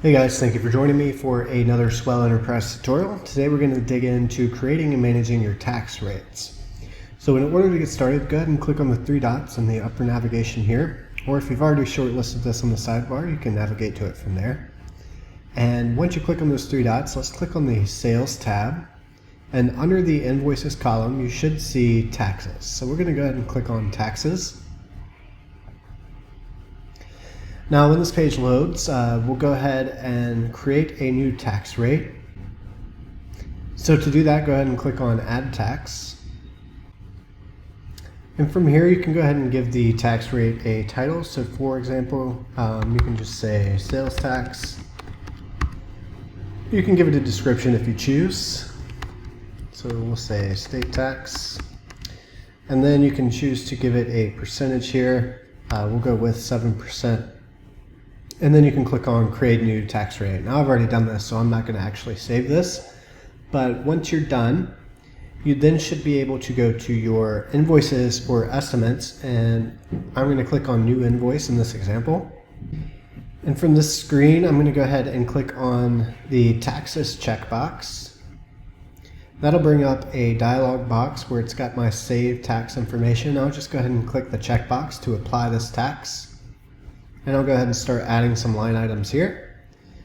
Hey guys, thank you for joining me for another Swell Enterprise tutorial. Today we're going to dig into creating and managing your tax rates. So in order to get started, go ahead and click on the three dots in the upper navigation here, or if you've already shortlisted this on the sidebar, you can navigate to it from there. And once you click on those three dots, let's click on the Sales tab, and under the Invoices column you should see Taxes. So we're going to go ahead and click on Taxes. Now when this page loads, we'll go ahead and create a new tax rate. So to do that, go ahead and click on Add Tax. And from here you can go ahead and give the tax rate a title. So for example, you can just say Sales Tax. You can give it a description if you choose. So we'll say State Tax. And then you can choose to give it a percentage here. We'll go with 7%. And then you can click on Create New Tax Rate. Now I've already done this, so I'm not going to actually save this. But once you're done, you then should be able to go to your invoices or estimates, and I'm going to click on New Invoice in this example. And from this screen, I'm going to go ahead and click on the Taxes checkbox. That'll bring up a dialog box where it's got my saved tax information. I'll just go ahead and click the checkbox to apply this tax. And I'll go ahead and start adding some line items here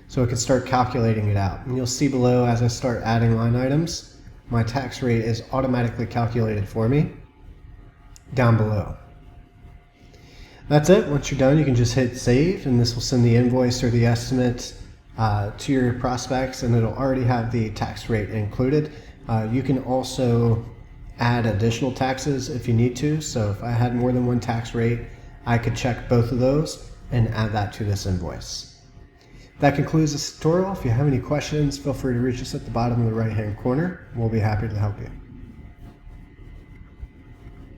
so I can start calculating it out. And you'll see below, as I start adding line items, my tax rate is automatically calculated for me down below. That's it. Once you're done, you can just hit save, and this will send the invoice or the estimate to your prospects, and it'll already have the tax rate included. You can also add additional taxes if you need to. So if I had more than one tax rate, I could check both of those and add that to this invoice. That concludes this tutorial. If you have any questions, feel free to reach us at the bottom of the right hand corner. We'll be happy to help you.